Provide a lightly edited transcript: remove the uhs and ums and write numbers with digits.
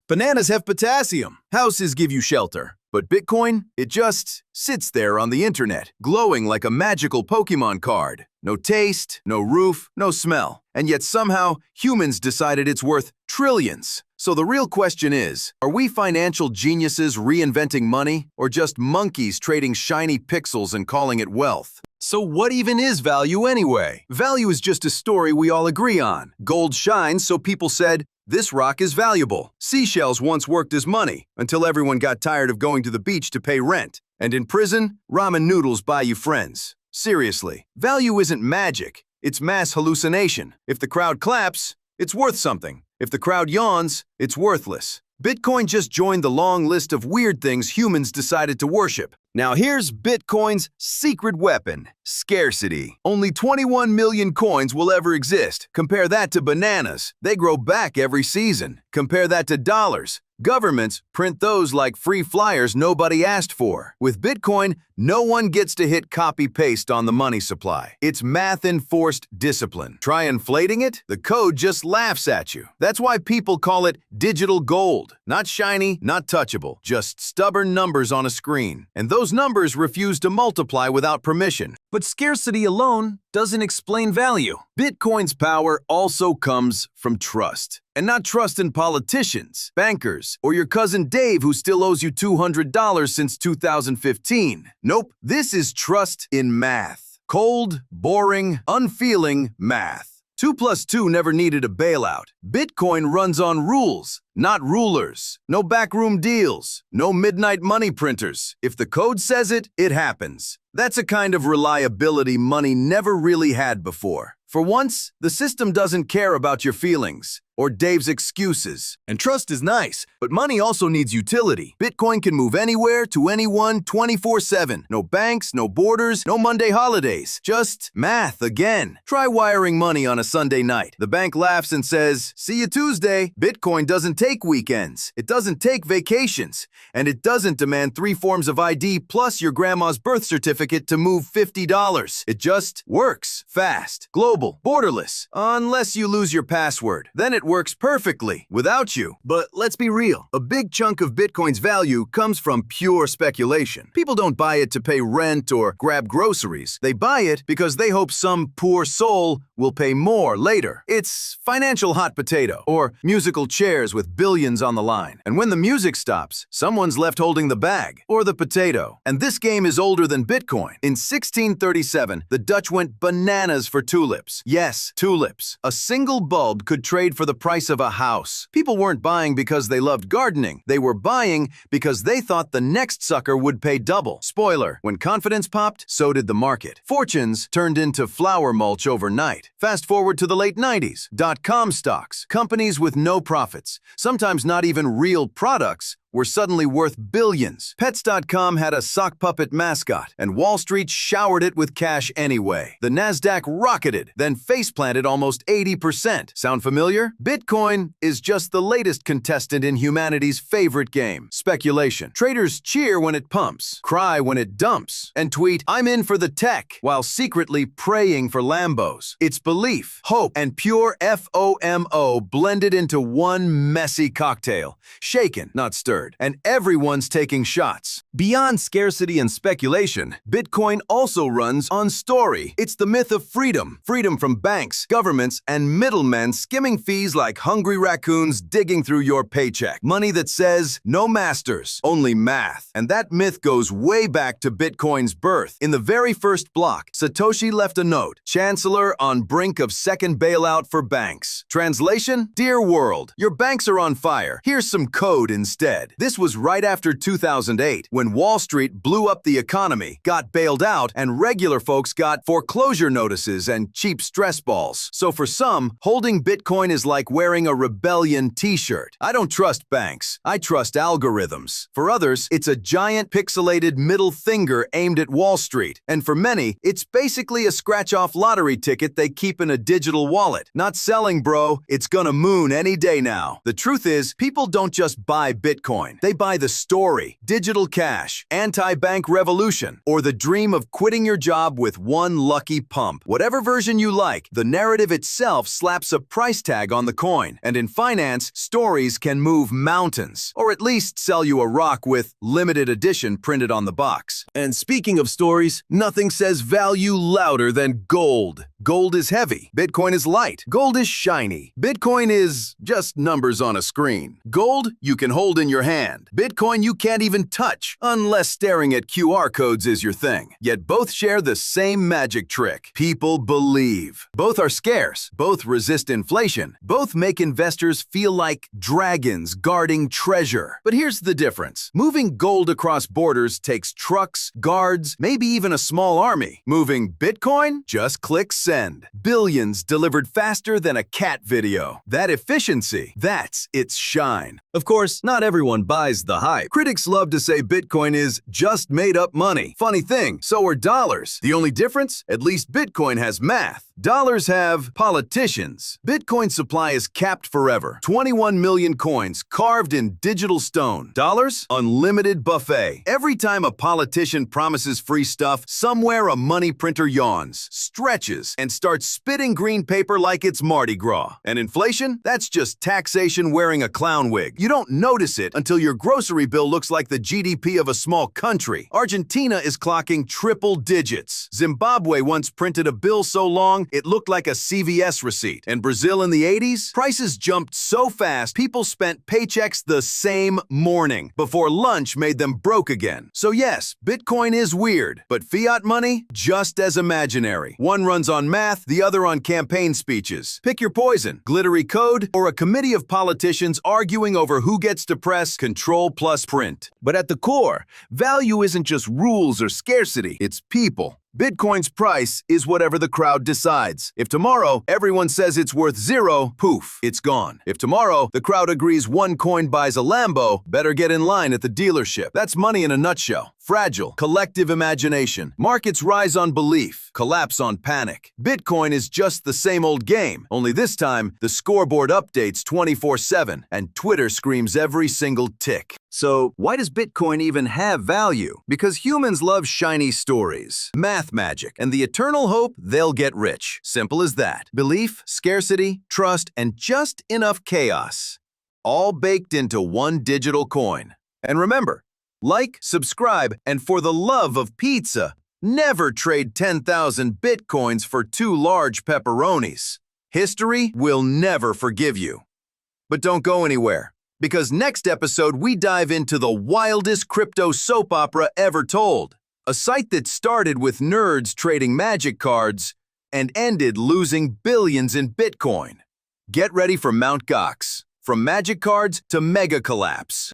Bananas have potassium. Houses give you shelter. But Bitcoin, it just sits there on the internet, glowing like a magical Pokémon card. No taste, no roof, no smell. And yet somehow, humans decided it's worth trillions. So the real question is, are we financial geniuses reinventing money, or just monkeys trading shiny pixels and calling it wealth? So what even is value anyway? Value is just a story we all agree on. Gold shines, so people said, this rock is valuable. Seashells once worked as money, until everyone got tired of going to the beach to pay rent. And in prison, ramen noodles buy you friends. Seriously, value isn't magic, it's mass hallucination. If the crowd claps, it's worth something. If the crowd yawns, it's worthless. Bitcoin just joined the long list of weird things humans decided to worship. Now here's Bitcoin's secret weapon, scarcity. Only 21 million coins will ever exist. Compare that to bananas. They grow back every season. Compare that to dollars. Governments print those like free flyers nobody asked for. With Bitcoin, no one gets to hit copy-paste on the money supply. It's math-enforced discipline. Try inflating it, the code just laughs at you. That's why people call it digital gold. Not shiny, not touchable, just stubborn numbers on a screen. And those numbers refuse to multiply without permission. But scarcity alone doesn't explain value. Bitcoin's power also comes from trust. And not trust in politicians, bankers, or your cousin Dave who still owes you $200 since 2015. Nope, this is trust in math. Cold, boring, unfeeling math. 2 plus 2 never needed a bailout. Bitcoin runs on rules, not rulers. No backroom deals, no midnight money printers. If the code says it, it happens. That's a kind of reliability money never really had before. For once, the system doesn't care about your feelings or Dave's excuses. And trust is nice, but money also needs utility. Bitcoin can move anywhere to anyone 24/7. No banks, no borders, no Monday holidays. Just math again. Try wiring money on a Sunday night. The bank laughs and says, "See you Tuesday." Bitcoin doesn't take weekends. It doesn't take vacations. And it doesn't demand 3 forms of ID plus your grandma's birth certificate to move $50. It just works. Fast, global, borderless. Unless you lose your password. Then it works perfectly without you. But let's be real. A big chunk of Bitcoin's value comes from pure speculation. People don't buy it to pay rent or grab groceries. They buy it because they hope some poor soul will pay more later. It's financial hot potato or musical chairs with billions on the line. And when the music stops, someone's left holding the bag or the potato. And this game is older than Bitcoin. In 1637, the Dutch went bananas for tulips. Yes, tulips. A single bulb could trade for the price of a house. People weren't buying because they loved gardening. They were buying because they thought the next sucker would pay double. Spoiler, when confidence popped, so did the market. Fortunes turned into flour mulch overnight. Fast forward to the late 90s. Dot-com stocks, companies with no profits, sometimes not even real products, were suddenly worth billions. Pets.com had a sock puppet mascot, and Wall Street showered it with cash anyway. The Nasdaq rocketed, then face-planted almost 80%. Sound familiar? Bitcoin is just the latest contestant in humanity's favorite game, speculation. Traders cheer when it pumps, cry when it dumps, and tweet, "I'm in for the tech," while secretly praying for Lambos. It's belief, hope, and pure FOMO blended into one messy cocktail. Shaken, not stirred. And everyone's taking shots. Beyond scarcity and speculation, Bitcoin also runs on story. It's the myth of freedom. Freedom from banks, governments, and middlemen skimming fees like hungry raccoons digging through your paycheck. Money that says, no masters, only math. And that myth goes way back to Bitcoin's birth. In the very first block, Satoshi left a note, "Chancellor on brink of second bailout for banks." Translation? Dear world, your banks are on fire. Here's some code instead. This was right after 2008, when Wall Street blew up the economy, got bailed out, and regular folks got foreclosure notices and cheap stress balls. So for some, holding Bitcoin is like wearing a rebellion t-shirt. I don't trust banks. I trust algorithms. For others, it's a giant pixelated middle finger aimed at Wall Street. And for many, it's basically a scratch-off lottery ticket they keep in a digital wallet. Not selling, bro. It's gonna moon any day now. The truth is, people don't just buy Bitcoin. Bitcoin. They buy the story, digital cash, anti-bank revolution, or the dream of quitting your job with one lucky pump. Whatever version you like, the narrative itself slaps a price tag on the coin. And in finance, stories can move mountains, or at least sell you a rock with limited edition printed on the box. And speaking of stories, nothing says value louder than gold. Gold is heavy. Bitcoin is light. Gold is shiny. Bitcoin is just numbers on a screen. Gold you can hold in your hand. Bitcoin you can't even touch, unless staring at QR codes is your thing. Yet both share the same magic trick. People believe. Both are scarce. Both resist inflation. Both make investors feel like dragons guarding treasure. But here's the difference. Moving gold across borders takes trucks, guards, maybe even a small army. Moving Bitcoin? Just click send. Billions delivered faster than a cat video. That efficiency, that's its shine. Of course, not everyone buys the hype. Critics love to say Bitcoin is just made-up money. Funny thing, so are dollars. The only difference? At least Bitcoin has math. Dollars have politicians. Bitcoin's supply is capped forever. 21 million coins carved in digital stone. Dollars? Unlimited buffet. Every time a politician promises free stuff, somewhere a money printer yawns, stretches, and starts spitting green paper like it's Mardi Gras. And inflation? That's just taxation wearing a clown wig. You don't notice it until your grocery bill looks like the GDP of a small country. Argentina is clocking triple digits. Zimbabwe once printed a bill so long, it looked like a CVS receipt. And Brazil in the 80s? Prices jumped so fast, people spent paychecks the same morning before lunch made them broke again. So yes, Bitcoin is weird, but fiat money? Just as imaginary. One runs on math, the other on campaign speeches. Pick your poison, glittery code, or a committee of politicians arguing over who gets to press Control plus print. But at the core, value isn't just rules or scarcity, it's people. Bitcoin's price is whatever the crowd decides. If tomorrow everyone says it's worth zero, poof, it's gone. If tomorrow the crowd agrees one coin buys a Lambo, better get in line at the dealership. That's money in a nutshell. Fragile, collective imagination. Markets rise on belief, collapse on panic. Bitcoin is just the same old game, only this time the scoreboard updates 24/7 and Twitter screams every single tick. So why does Bitcoin even have value? Because humans love shiny stories, math magic, and the eternal hope they'll get rich. Simple as that. Belief, scarcity, trust, and just enough chaos. All baked into one digital coin. And remember, like, subscribe, and for the love of pizza, never trade 10,000 Bitcoins for 2 large pepperonis. History will never forgive you. But don't go anywhere, because next episode we dive into the wildest crypto soap opera ever told. A site that started with nerds trading magic cards and ended losing billions in Bitcoin. Get ready for Mt. Gox, from magic cards to mega collapse.